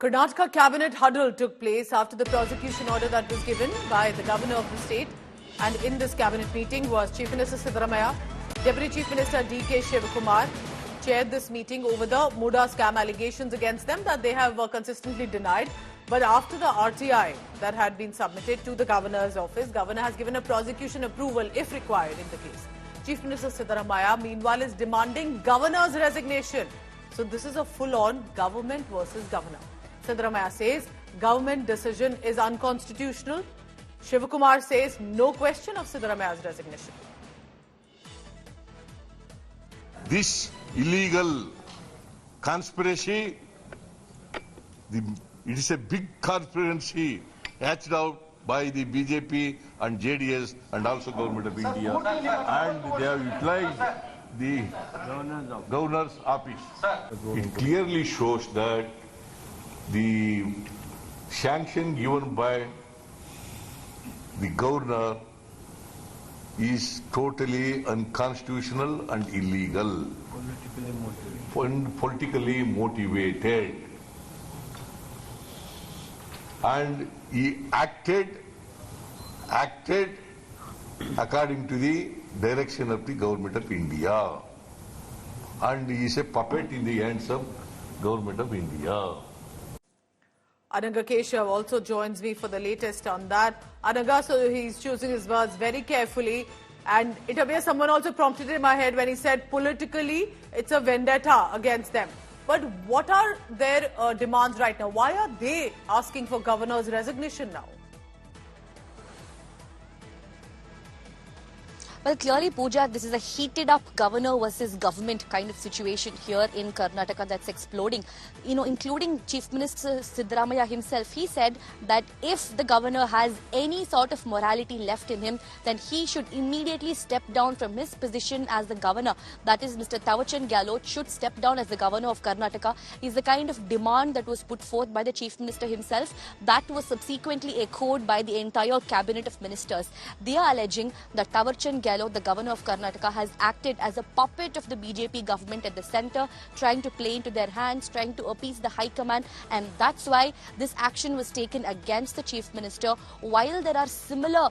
Karnataka cabinet huddle took place after the prosecution order that was given by the governor of the state. And in this cabinet meeting was Chief Minister Siddaramaiah, Deputy Chief Minister D.K. Shivakumar, chaired this meeting over the Muda scam allegations against them that they have consistently denied. But after the RTI that had been submitted to the governor's office, governor has given a prosecution approval if required in the case. Chief Minister Siddaramaiah, meanwhile, is demanding governor's resignation. So this is a full-on government versus governor. Siddaramaiah says government decision is unconstitutional. Shivakumar says no question of Siddaramaiah's resignation. This illegal conspiracy, it is a big conspiracy hatched out by the BJP and JDS and also Government of India, and they have utilized the governor's office. It clearly shows that the sanction given by the governor is totally unconstitutional and illegal, politically motivated, and he acted according to the direction of the Government of India, and he is a puppet in the hands of Government of India. Ananga Keshav also joins me for the latest on that. Ananga, so he's choosing his words very carefully, and it appears someone also prompted in my head when he said politically it's a vendetta against them. But what are their demands right now? Why are they asking for governor's resignation now? Well, clearly, Pooja, this is a heated up governor versus government kind of situation here in Karnataka that's exploding. You know, including Chief Minister Siddaramaiah himself. He said that if the governor has any sort of morality left in him, then he should immediately step down from his position as the governor. That is, Mr. Thawarchand Gehlot should step down as the governor of Karnataka. Is the kind of demand that was put forth by the Chief Minister himself. That was subsequently echoed by the entire cabinet of ministers. They are alleging that Thawarchand Gehlot, the governor of Karnataka, has acted as a puppet of the BJP government at the centre, trying to play into their hands, trying to appease the high command, and that's why this action was taken against the chief minister. While there are similar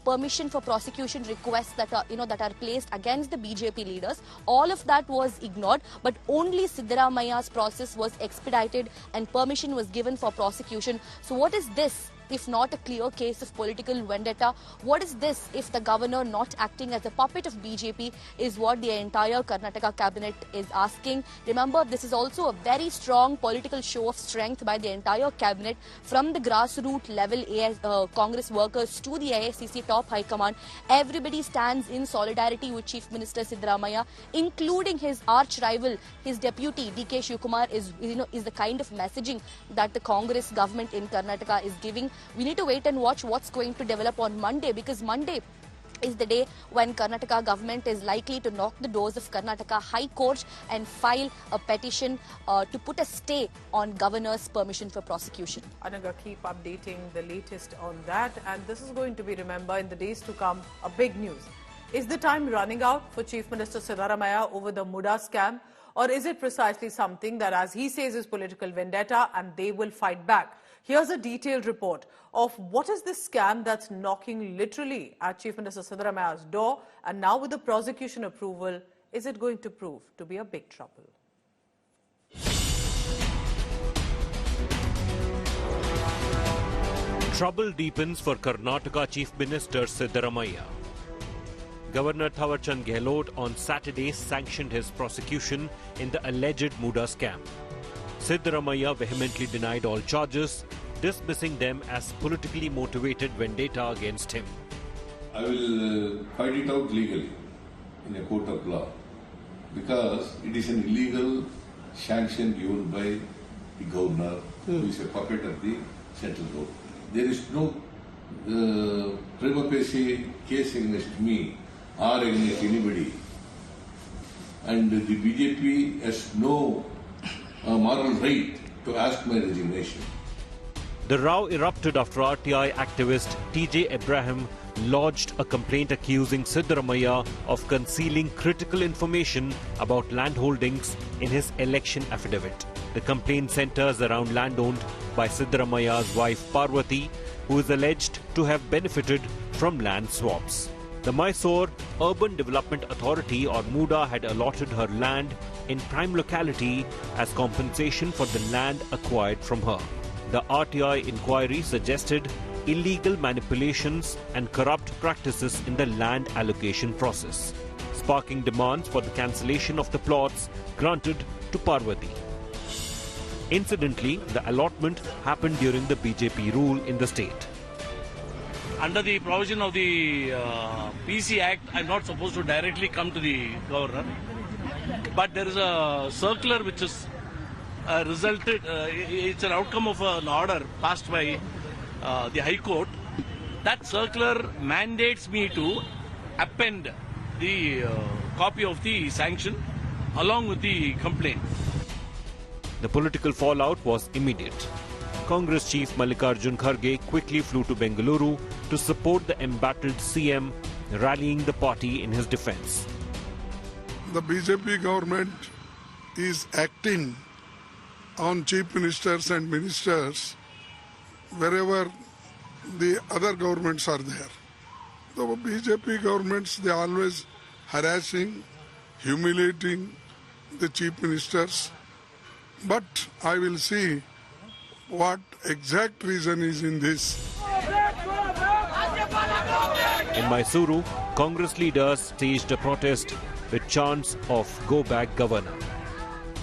permission for prosecution requests that are placed against the BJP leaders, all of that was ignored. But only Siddaramaiah's process was expedited and permission was given for prosecution. So what is this if not a clear case of political vendetta? What is this if the governor not acting as a puppet of BJP is what the entire Karnataka cabinet is asking? Remember, this is also a very strong political show of strength by the entire cabinet, from the grassroots level Congress workers to the AICC top high command. Everybody stands in solidarity with Chief Minister Siddaramaiah, including his arch rival, his deputy D.K. Shivakumar is the kind of messaging that the Congress government in Karnataka is giving. We need to wait and watch what's going to develop on Monday, because Monday is the day when Karnataka government is likely to knock the doors of Karnataka High Court and file a petition to put a stay on governor's permission for prosecution. Ananga, keep updating the latest on that, and this is going to be, remember, in the days to come, a big news. Is the time running out for Chief Minister Siddaramaiah over the Muda scam, or is it precisely something that, as he says, is political vendetta and they will fight back? Here's a detailed report of what is this scam that's knocking literally at Chief Minister Siddaramaiah's door, and now with the prosecution approval, is it going to prove to be a big trouble? Trouble deepens for Karnataka Chief Minister Siddaramaiah. Governor Thawarchand Gehlot on Saturday sanctioned his prosecution in the alleged Muda scam. Siddaramaiah vehemently denied all charges, dismissing them as politically motivated vendetta against him. I will fight it out legally in a court of law, because it is an illegal sanction given by the governor, who is a puppet of the central government. There is no prima facie case against me or against anybody, and the BJP has no moral right to ask my resignation. The row erupted after RTI activist T.J. Abraham lodged a complaint accusing Siddaramaiah of concealing critical information about land holdings in his election affidavit. The complaint centers around land owned by Siddaramaya's wife Parvati, who is alleged to have benefited from land swaps. The Mysore Urban Development Authority or MUDA had allotted her land in prime locality as compensation for the land acquired from her. The RTI inquiry suggested illegal manipulations and corrupt practices in the land allocation process, sparking demands for the cancellation of the plots granted to Parvati. Incidentally, the allotment happened during the BJP rule in the state. Under the provision of the PC Act, I'm not supposed to directly come to the governor. But there is a circular which is it's an outcome of an order passed by the High Court. That circular mandates me to append the copy of the sanction along with the complaint. The political fallout was immediate. Congress chief Mallikarjun Kharge quickly flew to Bengaluru to support the embattled CM, rallying the party in his defense. The BJP government is acting on chief ministers and ministers wherever the other governments are there. The BJP governments, they are always harassing, humiliating the chief ministers. But I will see what exact reason is in this. In Mysuru, Congress leaders staged a protest with chants of "Go back, Governor."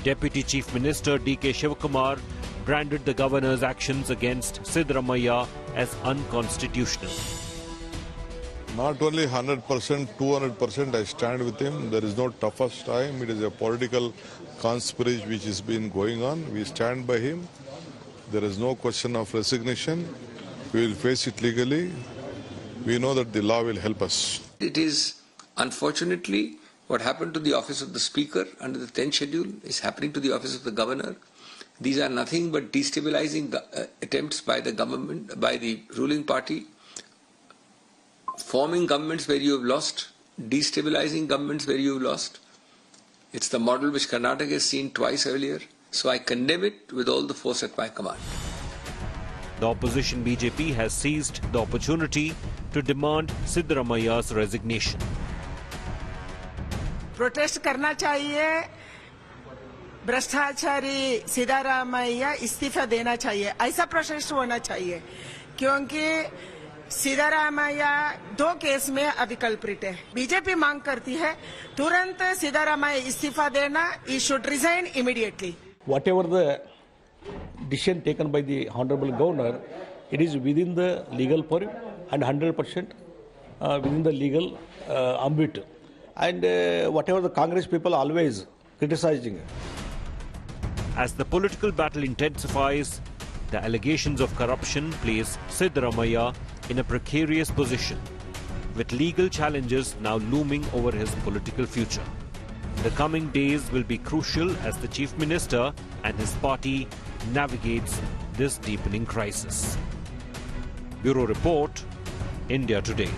Deputy Chief Minister D.K. Shivakumar branded the governor's actions against Siddaramaiah as unconstitutional. Not only 100%, 200% I stand with him. There is no toughest time. It is a political conspiracy which has been going on. We stand by him. There is no question of resignation. We will face it legally. We know that the law will help us. It is, unfortunately, what happened to the office of the Speaker under the 10th schedule is happening to the office of the Governor. These are nothing but destabilizing attempts by the government, by the ruling party, forming governments where you have lost, destabilizing governments where you have lost. It's the model which Karnataka has seen twice earlier. So I condemn it with all the force at my command. The opposition BJP has seized the opportunity to demand Siddaramaiah's resignation. Protest करना चाहिए, भ्रष्टाचारी सिद्धारामैया इस्तीफा देना चाहिए, ऐसा protest होना चाहिए, क्योंकि सिद्धारामैया 2 केस में अभी कल्प्रिट है. बीजेपी मांग करती है तुरंत सिद्धारामैया इस्तीफा देना. He should resign immediately. Whatever the decision taken by the Honorable Governor, it is within the legal period and 100% within the legal ambit. And whatever the Congress people always criticizing. As the political battle intensifies, the allegations of corruption place Siddaramaiah in a precarious position, with legal challenges now looming over his political future. The coming days will be crucial as the Chief Minister and his party navigates this deepening crisis. Bureau Report, India Today.